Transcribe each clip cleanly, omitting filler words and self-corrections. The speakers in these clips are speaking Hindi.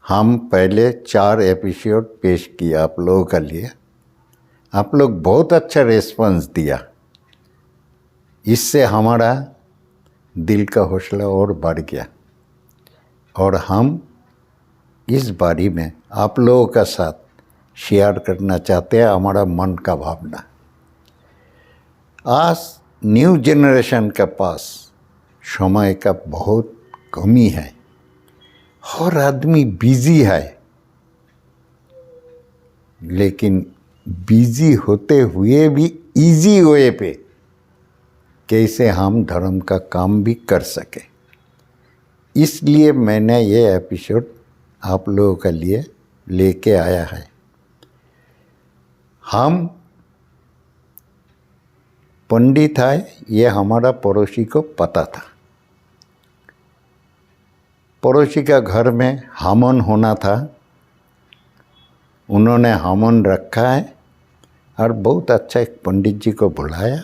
हम पहले 4 एपिसोड पेश किया आप लोगों के लिए। आप लोग बहुत अच्छा रिस्पॉन्स दिया। इससे हमारा दिल का हौसला और बढ़ गया और हम इस बारी में आप लोगों का साथ शेयर करना चाहते हैं हमारा मन का भावना। आज न्यू जनरेशन के पास समय का बहुत कमी है। हर आदमी बिजी है, लेकिन बिजी होते हुए भी इजी वे पे कैसे हम धर्म का काम भी कर सके, इसलिए मैंने ये एपिसोड आप लोगों के लिए लेके आया है। हम पंडित है, ये हमारा पड़ोसी को पता था। पड़ोसी का घर में हवन होना था, उन्होंने हवन रखा है और बहुत अच्छा एक पंडित जी को बुलाया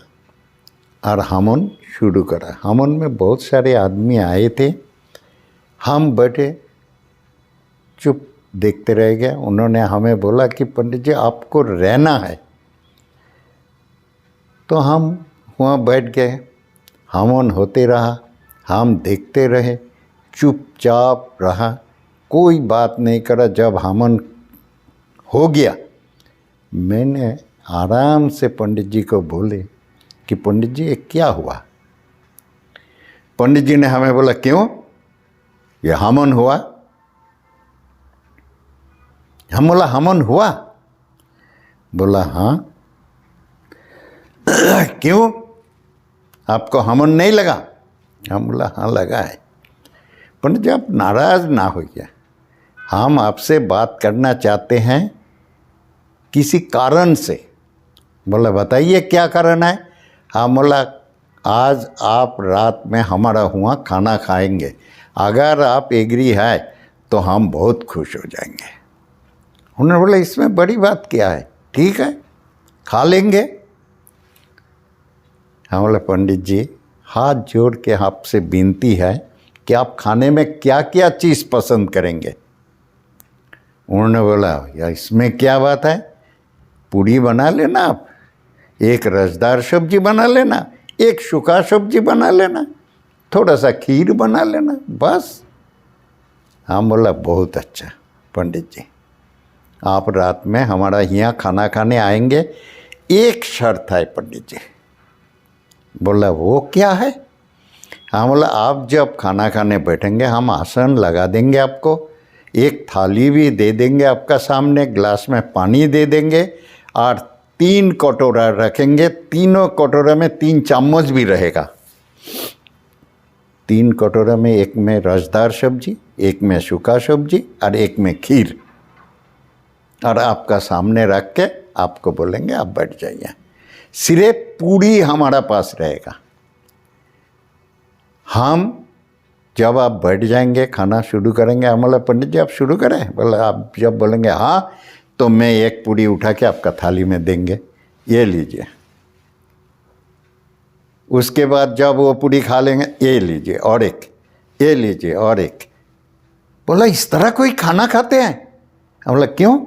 और हवन शुरू करा। हवन में बहुत सारे आदमी आए थे, हम बैठे चुप देखते रह गए। उन्होंने हमें बोला कि पंडित जी आपको रहना है, तो हम वहाँ बैठ गए। हवन होते रहा, हम देखते रहे, चुपचाप रहा, कोई बात नहीं करा। जब हवन हो गया, मैंने आराम से पंडित जी को बोले कि पंडित जी ये क्या हुआ। पंडित जी ने हमें बोला क्यों, ये हवन हुआ। हम बोला हवन हुआ, बोला हाँ। क्यों, आपको हवन नहीं लगा। हम बोला हाँ लगा है। पंडित जी आप नाराज ना होइए, हम आपसे बात करना चाहते हैं किसी कारण से। बोला बताइए क्या कारण है। हम बोला आज आप रात में हमारा हुआ खाना खाएंगे, अगर आप एग्री है तो हम बहुत खुश हो जाएंगे। उन्होंने बोला इसमें बड़ी बात क्या है, ठीक है खा लेंगे। हम बोला पंडित जी हाथ जोड़ के आपसे विनती है कि आप खाने में क्या क्या चीज़ पसंद करेंगे। उन्होंने बोला यार इसमें क्या बात है, पूड़ी बना लेना आप, एक रसदार सब्जी बना लेना, एक सूखा सब्जी बना लेना, थोड़ा सा खीर बना लेना, बस। हम बोला बहुत अच्छा पंडित जी, आप रात में हमारा यहाँ खाना खाने आएंगे, एक शर्त है पंडित जी। बोला वो क्या है। हाँ बोला आप जब खाना खाने बैठेंगे हम आसन लगा देंगे आपको, एक थाली भी दे देंगे आपका सामने, ग्लास में पानी दे देंगे और 3 कटोरा रखेंगे। तीनों कटोरा में 3 चम्मच भी रहेगा। 3 कटोरा में एक में रसदार सब्जी, एक में सूखा सब्जी और एक में खीर, और आपका सामने रख के आपको बोलेंगे आप बैठ जाइए। सिर्फ पूरी हमारा पास रहेगा। हम जब आप बैठ जाएंगे खाना शुरू करेंगे, हम बोला पंडित जी आप शुरू करें। बोला आप जब बोलेंगे हाँ तो मैं एक पूरी उठा के आपका थाली में देंगे, ये लीजिए। उसके बाद जब वो पूरी खा लेंगे, ये लीजिए और एक, ये लीजिए और एक। बोला इस तरह कोई खाना खाते हैं। हम बोला क्यों,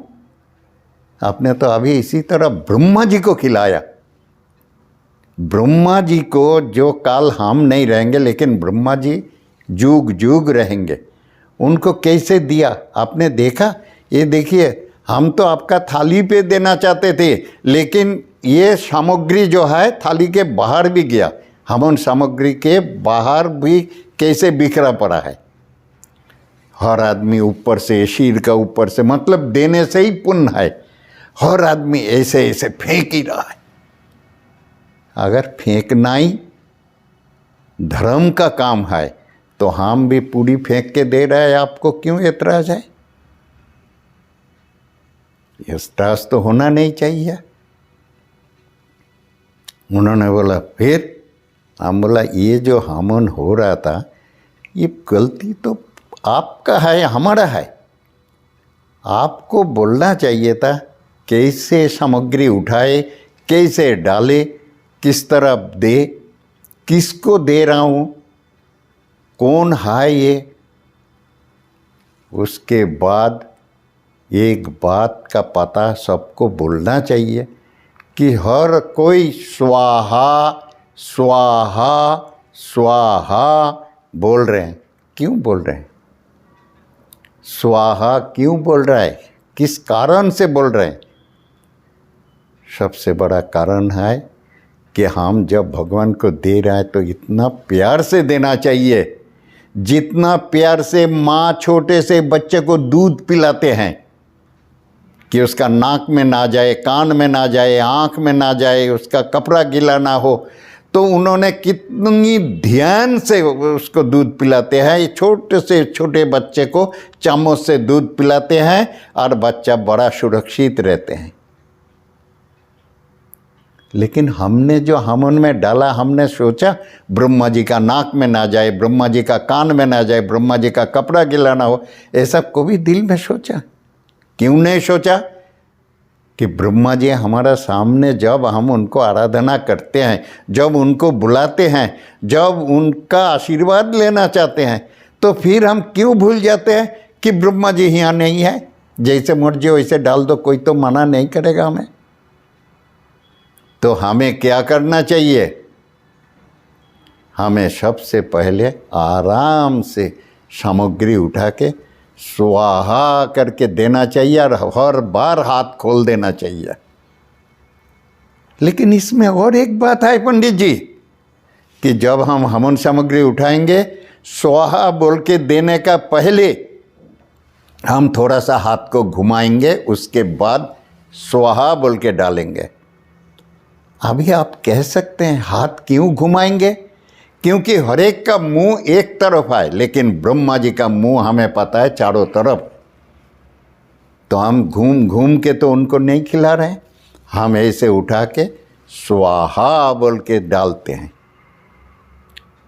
आपने तो अभी इसी तरह ब्रह्मा जी को खिलाया। ब्रह्मा जी को जो काल हम नहीं रहेंगे, लेकिन ब्रह्मा जी जुग जुग रहेंगे, उनको कैसे दिया आपने देखा। ये देखिए हम तो आपका थाली पे देना चाहते थे, लेकिन ये सामग्री जो है थाली के बाहर भी गया। हवन सामग्री के बाहर भी कैसे बिखरा पड़ा है। हर आदमी ऊपर से, शीर का ऊपर से, मतलब देने से ही पुण्य है। हर आदमी ऐसे ऐसे फेंक ही रहा है। अगर फेंकना ही धर्म का काम है तो हम भी पूरी फेंक के दे रहे हैं, आपको क्यों ऐतराज है। ऐतराज तो होना नहीं चाहिए। उन्होंने बोला फिर। हम बोला ये जो हवन हो रहा था ये गलती तो आपका है, हमारा है। आपको बोलना चाहिए था कैसे सामग्री उठाए, कैसे डाले, किस तरह दे, किसको दे रहा हूँ, कौन है ये। उसके बाद एक बात का पता सबको बोलना चाहिए कि हर कोई स्वाहा स्वाहा स्वाहा बोल रहे हैं। क्यों बोल रहे हैं? स्वाहा क्यों बोल रहा है? किस कारण से बोल रहे हैं? सबसे बड़ा कारण है कि हम जब भगवान को दे रहे हैं तो इतना प्यार से देना चाहिए, जितना प्यार से माँ छोटे से बच्चे को दूध पिलाते हैं कि उसका नाक में ना जाए, कान में ना जाए, आँख में ना जाए, उसका कपड़ा गीला ना हो, तो उन्होंने कितनी ध्यान से उसको दूध पिलाते हैं। ये छोटे से छोटे बच्चे को चम्मच से दूध पिलाते हैं और बच्चा बड़ा सुरक्षित रहते हैं। लेकिन हमने जो हम उनमें डाला, हमने सोचा ब्रह्मा जी का नाक में ना जाए, ब्रह्मा जी का कान में ना जाए, ब्रह्मा जी का कपड़ा गीला ना हो, ऐसा कभी दिल में सोचा? क्यों नहीं सोचा कि ब्रह्मा जी हमारा सामने जब हम उनको आराधना करते हैं, जब उनको बुलाते हैं, जब उनका आशीर्वाद लेना चाहते हैं, तो फिर हम क्यों भूल जाते हैं कि ब्रह्मा जी यहाँ नहीं है? जैसे मर्जी वैसे डाल दो, कोई तो मना नहीं करेगा हमें। तो हमें क्या करना चाहिए? हमें सबसे पहले आराम से सामग्री उठा के स्वाहा करके देना चाहिए और हर बार हाथ खोल देना चाहिए। लेकिन इसमें और एक बात है पंडित जी, कि जब हम हवन सामग्री उठाएंगे, स्वाहा बोल के देने का पहले हम थोड़ा सा हाथ को घुमाएंगे, उसके बाद स्वाहा बोल के डालेंगे। अभी आप कह सकते हैं हाथ क्यों घुमाएंगे? क्योंकि हर एक का मुंह एक तरफ है, लेकिन ब्रह्मा जी का मुंह हमें पता है चारों तरफ। तो हम घूम घूम के तो उनको नहीं खिला रहे हैं, हम ऐसे उठा के स्वाहा बोल के डालते हैं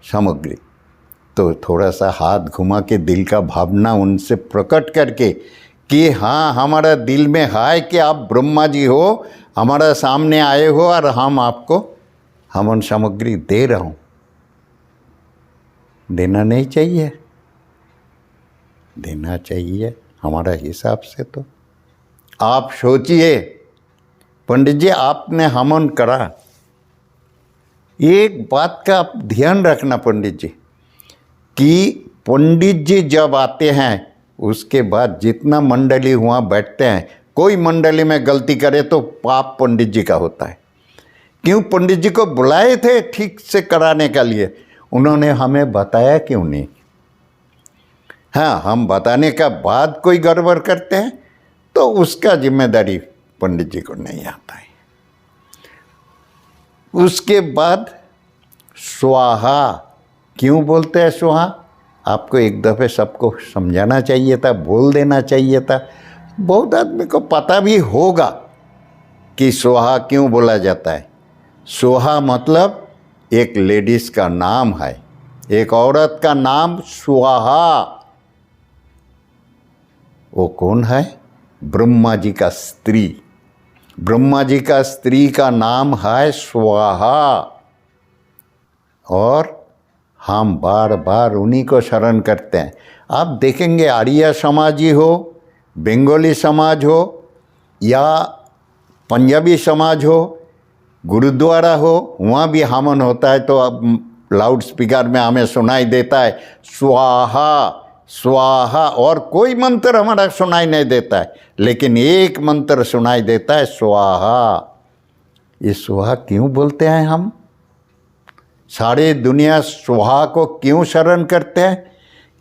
सामग्री। तो थोड़ा सा हाथ घुमा के दिल का भावना उनसे प्रकट करके कि हाँ, हमारा दिल में है कि आप ब्रह्मा जी हो, हमारा सामने आए हो और हम आपको हवन सामग्री दे रहा हूँ। देना नहीं चाहिए? देना चाहिए हमारा हिसाब से। तो आप सोचिए पंडित जी, आपने हवन करा, एक बात का आप ध्यान रखना पंडित जी, कि पंडित जी जब आते हैं उसके बाद जितना मंडली हुआ बैठते हैं, कोई मंडली में गलती करे तो पाप पंडित जी का होता है। क्यों? पंडित जी को बुलाए थे ठीक से कराने के लिए, उन्होंने हमें बताया क्यों नहीं? हाँ, हम बताने का बाद कोई गड़बड़ करते हैं तो उसका जिम्मेदारी पंडित जी को नहीं आता है। उसके बाद स्वाहा क्यों बोलते हैं? स्वाहा आपको एक दफ़े सबको समझाना चाहिए था, बोल देना चाहिए था। बहुत आदमी को पता भी होगा कि स्वाहा क्यों बोला जाता है। स्वाहा मतलब एक लेडीज़ का नाम है, एक औरत का नाम स्वाहा। वो कौन है? ब्रह्मा जी का स्त्री। ब्रह्मा जी का स्त्री का नाम है स्वाहा। और हम बार बार उन्हीं को शरण करते हैं। आप देखेंगे आर्य समाजी हो, बंगाली समाज हो या पंजाबी समाज हो, गुरुद्वारा हो, वहाँ भी हवन होता है तो अब लाउड स्पीकर में हमें सुनाई देता है स्वाहा स्वाहा, और कोई मंत्र हमारा सुनाई नहीं देता है, लेकिन एक मंत्र सुनाई देता है स्वाहा। ये स्वाहा क्यों बोलते हैं हम? सारी दुनिया स्वाहा को क्यों शरण करते हैं?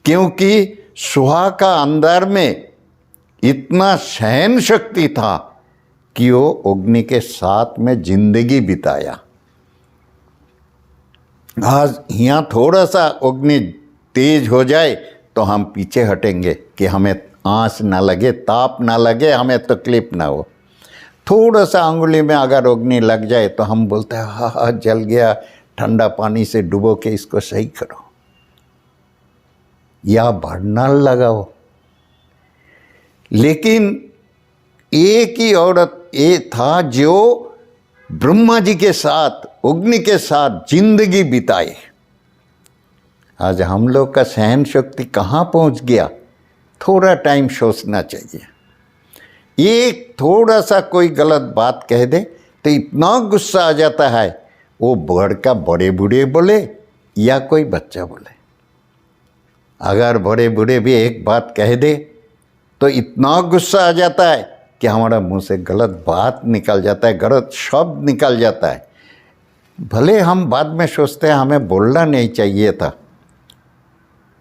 क्योंकि स्वाहा का अंदर में इतना सहन शक्ति था कि वो अग्नि के साथ में जिंदगी बिताया। आज यहाँ थोड़ा सा अग्नि तेज हो जाए तो हम पीछे हटेंगे कि हमें आँच ना लगे, ताप ना लगे, हमें तकलीफ ना हो। थोड़ा सा अंगुली में अगर अग्नि लग जाए तो हम बोलते हैं हाँ हाँ जल गया, ठंडा पानी से डुबो के इसको सही करो या बर्नल लगाओ। लेकिन एक ही औरत ये था जो ब्रह्मा जी के साथ, अग्नि के साथ जिंदगी बिताए। आज हम लोग का सहन शक्ति कहाँ पहुँच गया? थोड़ा टाइम सोचना चाहिए। एक थोड़ा सा कोई गलत बात कह दे तो इतना गुस्सा आ जाता है, वो बड़का बड़े बूढ़े बोले या कोई बच्चा बोले। अगर बड़े बूढ़े भी एक बात कह दे तो इतना गुस्सा आ जाता है कि हमारा मुंह से गलत बात निकल जाता है, गलत शब्द निकल जाता है। भले हम बाद में सोचते हैं हमें बोलना नहीं चाहिए था,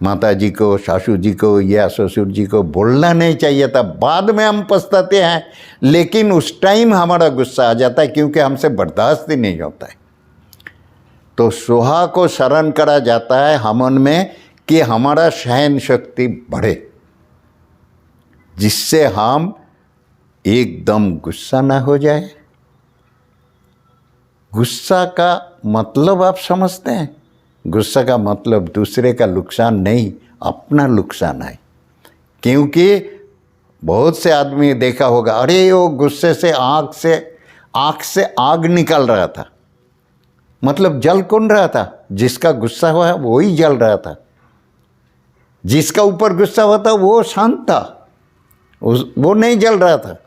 माता जी को, सासू जी को या ससुर जी को बोलना नहीं चाहिए था, बाद में हम पछताते हैं, लेकिन उस टाइम हमारा गुस्सा आ जाता है क्योंकि हमसे बर्दाश्त ही नहीं होता है। तो सोहा को शरण करा जाता है हमन में कि हमारा सहन शक्ति बढ़े, जिससे हम एकदम गुस्सा ना हो जाए। गुस्सा का मतलब आप समझते हैं? गुस्सा का मतलब दूसरे का नुकसान नहीं, अपना नुकसान है। क्योंकि बहुत से आदमी देखा होगा, अरे वो गुस्से से आँख से आग निकल रहा था, मतलब जल कौन रहा था? जिसका गुस्सा हुआ है वो ही जल रहा था। जिसका ऊपर गुस्सा हुआ था वो शांत था, वो नहीं जल रहा था।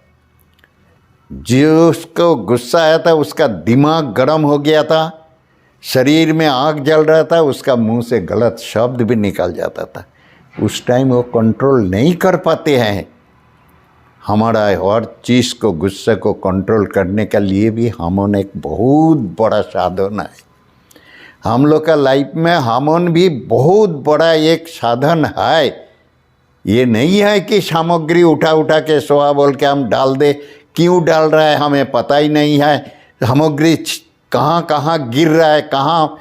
जिसको गुस्सा आया था उसका दिमाग गर्म हो गया था, शरीर में आग जल रहा था, उसका मुंह से गलत शब्द भी निकल जाता था। उस टाइम वो कंट्रोल नहीं कर पाते हैं। हमारा हर चीज़ को, गुस्से को कंट्रोल करने के लिए भी हार्मोन एक बहुत बड़ा साधन है। हम लोग का लाइफ में हार्मोन भी बहुत बड़ा एक साधन है। ये नहीं है कि सामग्री उठा उठा के सोहा बोल के हम डाल दे, क्यों डाल रहा है हमें पता ही नहीं है। सामग्री कहाँ कहाँ गिर रहा है, कहाँ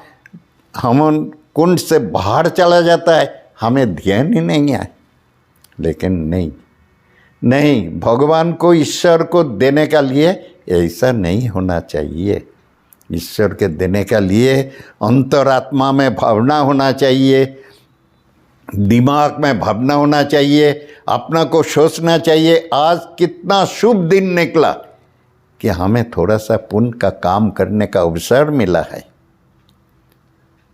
हार्मोन कुंड से बाहर चला जाता है, हमें ध्यान ही नहीं है। लेकिन नहीं, भगवान को, ईश्वर को देने का लिए ऐसा नहीं होना चाहिए। ईश्वर के देने का लिए अंतरात्मा में भावना होना चाहिए, दिमाग में भावना होना चाहिए, अपना को सोचना चाहिए। आज कितना शुभ दिन निकला कि हमें थोड़ा सा पुण्य का काम करने का अवसर मिला है,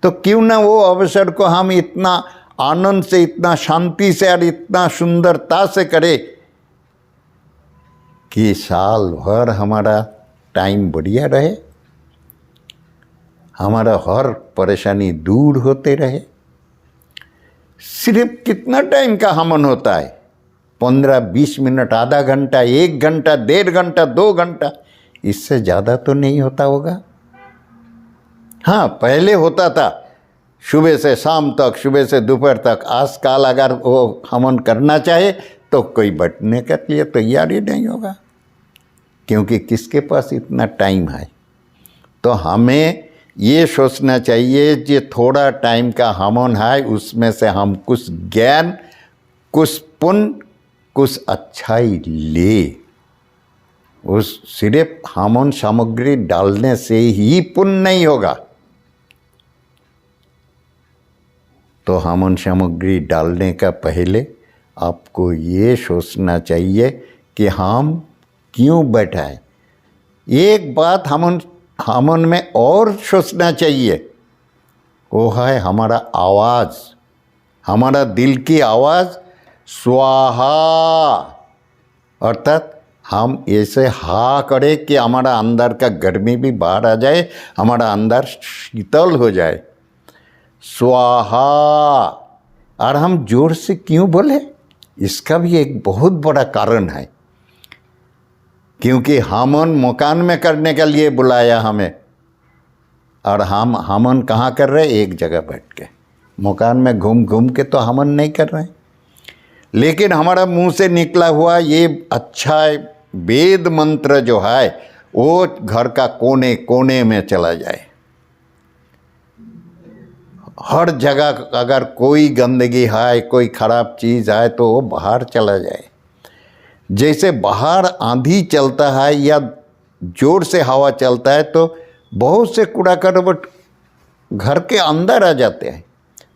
तो क्यों ना वो अवसर को हम इतना आनंद से, इतना शांति से और इतना सुंदरता से करें कि साल भर हमारा टाइम बढ़िया रहे, हमारा हर परेशानी दूर होते रहे। सिर्फ कितना टाइम का हमन होता है? 15-20 मिनट, आधा घंटा, 1 घंटा, 1.5 घंटा, 2 घंटा, इससे ज़्यादा तो नहीं होता होगा। हाँ, पहले होता था सुबह से शाम तक, सुबह से दोपहर तक। आजकल अगर वो हमन करना चाहे तो कोई बैठने के लिए तैयार ही नहीं होगा, क्योंकि किसके पास इतना टाइम है। तो हमें ये सोचना चाहिए कि थोड़ा टाइम का हार्मोन है, उसमें से हम कुछ ज्ञान, कुछ पुण्य, कुछ अच्छाई ले। उस सिर्फ हार्मोन सामग्री डालने से ही पुण्य नहीं होगा। तो हार्मोन सामग्री डालने का पहले आपको ये सोचना चाहिए कि हम क्यों बैठा है। एक बात हार्मोन में और सोचना चाहिए, वो है हमारा आवाज़, हमारा दिल की आवाज़ स्वाहा। अर्थात हम ऐसे हा करें कि हमारा अंदर का गर्मी भी बाहर आ जाए, हमारा अंदर शीतल हो जाए, स्वाहा। और हम जोर से क्यों बोले, इसका भी एक बहुत बड़ा कारण है। क्योंकि हार्मोन मकान में करने के लिए बुलाया हमें, और हम हार्मोन कहाँ कर रहे हैं? एक जगह बैठ के। मकान में घूम घूम के तो हार्मोन नहीं कर रहे हैं। लेकिन हमारा मुंह से निकला हुआ ये अच्छा वेद मंत्र जो है, वो घर का कोने कोने में चला जाए। हर जगह अगर कोई गंदगी है, कोई खराब चीज़ है, तो वो बाहर चला जाए। जैसे बाहर आंधी चलता है या जोर से हवा चलता है, तो बहुत से कूड़ा करकट घर के अंदर आ जाते हैं।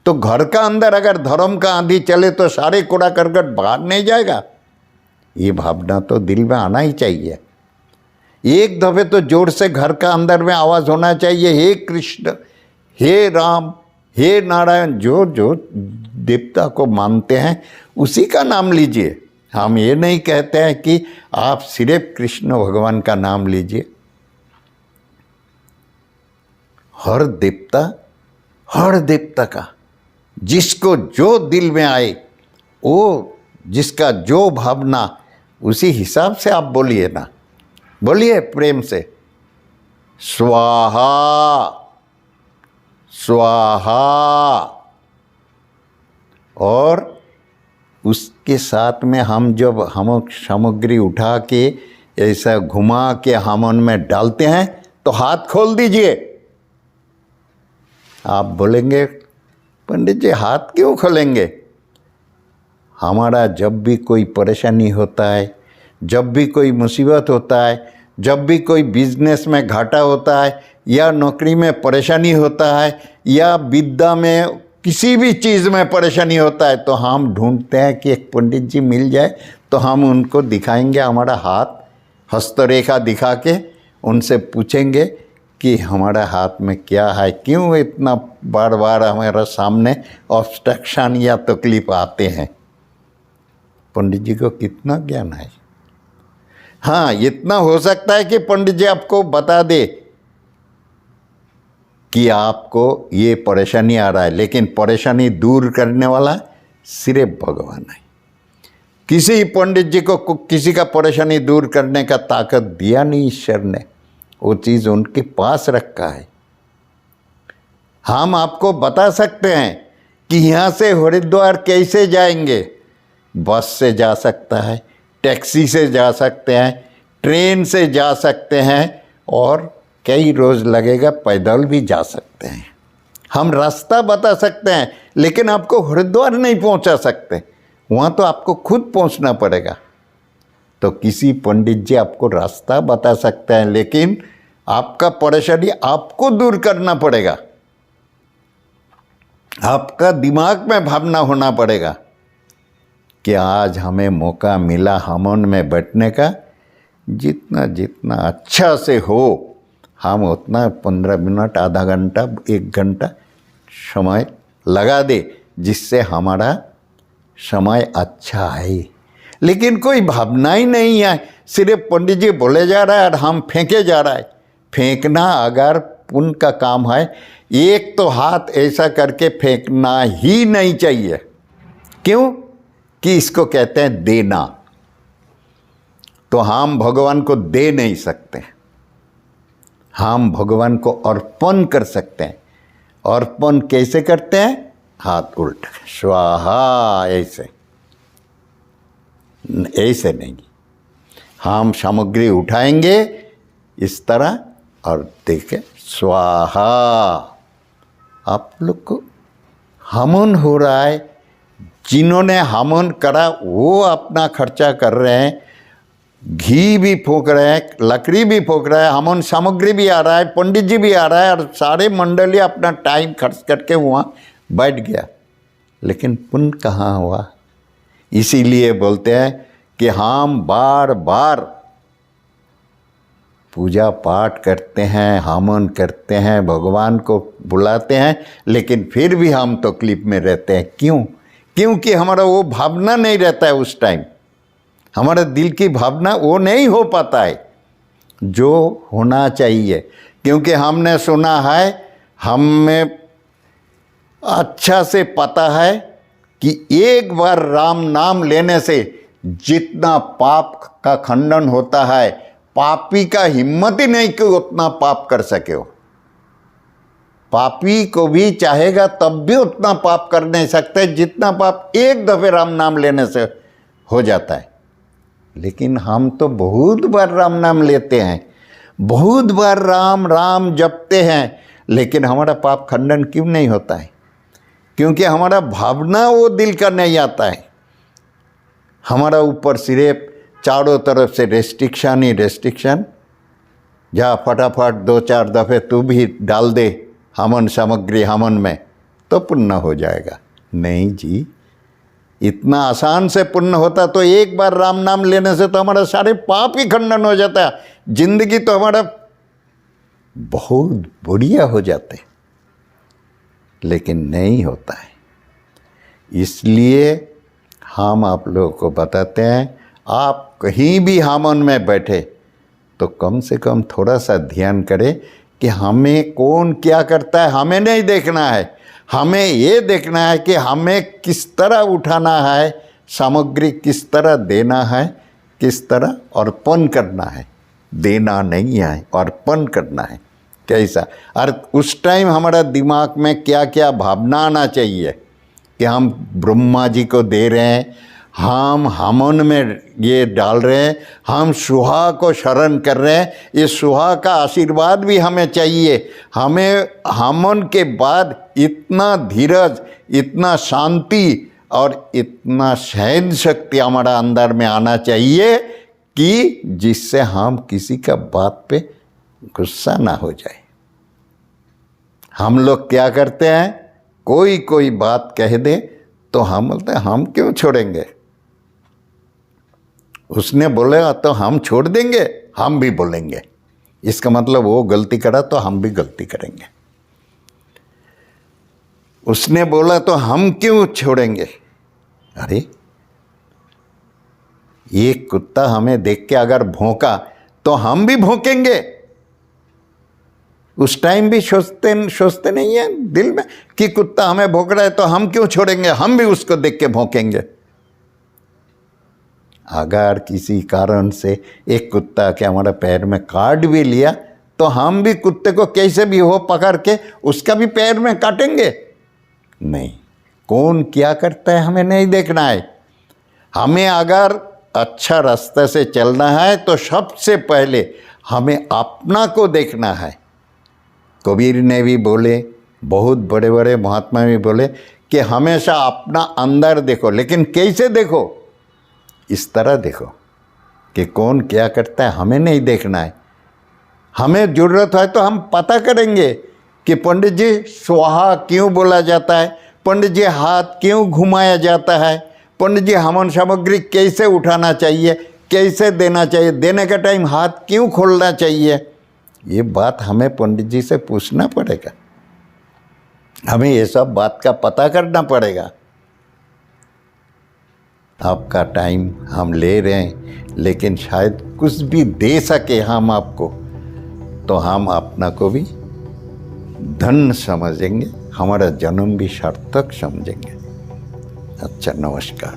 तो घर का अंदर अगर धर्म का आंधी चले तो सारे कूड़ा करकट बाहर नहीं जाएगा। ये भावना तो दिल में आना ही चाहिए। एक दफे तो जोर से घर का अंदर में आवाज़ होना चाहिए, हे कृष्ण, हे राम, हे नारायण, जो जो देवता को मानते हैं उसी का नाम लीजिए। हम ये नहीं कहते हैं कि आप सिर्फ कृष्ण भगवान का नाम लीजिए। हर देवता का जिसको जो दिल में आए, वो जिसका जो भावना, उसी हिसाब से आप बोलिए ना, बोलिए प्रेम से, स्वाहा स्वाहा। और उसके साथ में हम जब हम सामग्री उठा के ऐसा घुमा के हवन में डालते हैं तो हाथ खोल दीजिए। आप बोलेंगे पंडित जी हाथ क्यों खोलेंगे? हमारा जब भी कोई परेशानी होता है, जब भी कोई मुसीबत होता है, जब भी कोई बिजनेस में घाटा होता है, या नौकरी में परेशानी होता है, या विद्या में किसी भी चीज़ में परेशानी होता है, तो हम ढूंढते हैं कि एक पंडित जी मिल जाए तो हम उनको दिखाएंगे, हमारा हाथ हस्तरेखा दिखा के उनसे पूछेंगे कि हमारा हाथ में क्या है, क्यों इतना बार बार हमारे सामने ऑब्स्ट्रक्शन या तकलीफ आते हैं। पंडित जी को कितना ज्ञान है। हाँ, इतना हो सकता है कि पंडित जी आपको बता दे कि आपको ये परेशानी आ रहा है, लेकिन परेशानी दूर करने वाला सिर्फ भगवान है। किसी पंडित जी को किसी का परेशानी दूर करने का ताकत दिया नहीं ईश्वर ने, वो चीज़ उनके पास रखा है। हम आपको बता सकते हैं कि यहाँ से हरिद्वार कैसे जाएंगे। बस से जा सकता है, टैक्सी से जा सकते हैं, ट्रेन से जा सकते हैं, और कई रोज़ लगेगा पैदल भी जा सकते हैं। हम रास्ता बता सकते हैं, लेकिन आपको हरिद्वार नहीं पहुंचा सकते, वहाँ तो आपको खुद पहुंचना पड़ेगा। तो किसी पंडित जी आपको रास्ता बता सकते हैं, लेकिन आपका परेशानी आपको दूर करना पड़ेगा। आपका दिमाग में भावना होना पड़ेगा कि आज हमें मौका मिला हवन में बैठने का, जितना जितना अच्छा से हो हम उतना 15 मिनट, आधा घंटा, 1 घंटा समय लगा दे, जिससे हमारा समय अच्छा है। लेकिन कोई भावना ही नहीं है, सिर्फ पंडित जी बोले जा रहा है और हम फेंके जा रहा है। फेंकना अगर पुण्य का काम है, एक तो हाथ ऐसा करके फेंकना ही नहीं चाहिए। क्यों? कि इसको कहते हैं देना। तो हम भगवान को दे नहीं सकते, हम भगवान को अर्पण कर सकते हैं। अर्पण कैसे करते हैं? हाथ उल्टा, स्वाहा, ऐसे ऐसे नहीं। हम सामग्री उठाएंगे इस तरह और देखें स्वाहा। आप लोग को हवन हो रहा है, जिन्होंने हवन करा वो अपना खर्चा कर रहे हैं, घी भी फूंक रहे हैं, लकड़ी भी फूंक रहा है, हवन सामग्री भी आ रहा है, पंडित जी भी आ रहा है, और सारे मंडली अपना टाइम खर्च करके वहाँ बैठ गया, लेकिन पुण्य कहाँ हुआ? इसीलिए बोलते हैं कि हम बार बार पूजा पाठ करते हैं, हवन करते हैं, भगवान को बुलाते हैं, लेकिन फिर भी हम तकलीफ में रहते हैं। क्यों? क्योंकि हमारा वो भावना नहीं रहता है उस टाइम, हमारे दिल की भावना वो नहीं हो पाता है जो होना चाहिए। क्योंकि हमने सुना है, हमें अच्छा से पता है कि एक बार राम नाम लेने से जितना पाप का खंडन होता है, पापी का हिम्मत ही नहीं कि उतना पाप कर सके हो। पापी को भी चाहेगा तब भी उतना पाप कर नहीं सकते जितना पाप एक दफे राम नाम लेने से हो जाता है। लेकिन हम तो बहुत बार राम नाम लेते हैं, बहुत बार राम राम जपते हैं, लेकिन हमारा पाप खंडन क्यों नहीं होता है? क्योंकि हमारा भावना वो दिल का नहीं आता है। हमारा ऊपर सिर्फ चारों तरफ से रेस्ट्रिक्शन ही रेस्ट्रिक्शन। जा फटाफट 2-4 दफ़े तू भी डाल दे हवन सामग्री हवन में तो पुण्य हो जाएगा। नहीं जी, इतना आसान से पुण्य होता तो एक बार राम नाम लेने से तो हमारा सारे पाप ही खंडन हो जाता है, जिंदगी तो हमारा बहुत बढ़िया हो जाते। लेकिन नहीं होता है। इसलिए हम आप लोगों को बताते हैं, आप कहीं भी हमन में बैठे तो कम से कम थोड़ा सा ध्यान करें कि हमें कौन क्या करता है। हमें नहीं देखना है, हमें ये देखना है कि हमें किस तरह उठाना है, सामग्री किस तरह देना है, किस तरह अर्पण करना है। देना नहीं है, अर्पण करना है। कैसा? और उस टाइम हमारा दिमाग में क्या क्या भावना आना चाहिए कि हम ब्रह्मा जी को दे रहे हैं, हम हमन में ये डाल रहे हैं, हम सुहा को शरण कर रहे हैं। ये सुहा का आशीर्वाद भी हमें चाहिए। हमें हमन के बाद इतना धीरज, इतना शांति और इतना सहन शक्ति हमारा अंदर में आना चाहिए कि जिससे हम किसी का बात पे गुस्सा ना हो जाए। हम लोग क्या करते हैं, कोई बात कह दे तो हम बोलते हैं हम क्यों छोड़ेंगे, उसने बोलेगा तो हम छोड़ देंगे, हम भी बोलेंगे। इसका मतलब वो गलती करा तो हम भी गलती करेंगे। उसने बोला तो हम क्यों छोड़ेंगे। अरे ये कुत्ता हमें देख के अगर भौंका तो हम भी भौंकेंगे। उस टाइम भी सोचते नहीं है दिल में कि कुत्ता हमें भौंक रहा है तो हम क्यों छोड़ेंगे, हम भी उसको देख के भौंकेंगे। अगर किसी कारण से एक कुत्ता के हमारे पैर में काट भी लिया तो हम भी कुत्ते को कैसे भी हो पकड़ के उसका भी पैर में काटेंगे नहीं। कौन क्या करता है हमें नहीं देखना है। हमें अगर अच्छा रास्ते से चलना है तो सबसे पहले हमें अपना को देखना है। कबीर ने भी बोले, बहुत बड़े बड़े महात्मा भी बोले कि हमेशा अपना अंदर देखो, लेकिन कैसे देखो, इस तरह देखो कि कौन क्या करता है हमें नहीं देखना है। हमें ज़रूरत है तो हम पता करेंगे कि पंडित जी स्वाहा क्यों बोला जाता है, पंडित जी हाथ क्यों घुमाया जाता है, पंडित जी हवन सामग्री कैसे उठाना चाहिए, कैसे देना चाहिए, देने का टाइम हाथ क्यों खोलना चाहिए। ये बात हमें पंडित जी से पूछना पड़ेगा, हमें ये सब बात का पता करना पड़ेगा। आपका टाइम हम ले रहे हैं, लेकिन शायद कुछ भी दे सके हम आपको, तो हम अपना को भी धन समझेंगे, हमारा जन्म भी सार्थक समझेंगे। अच्छा, नमस्कार।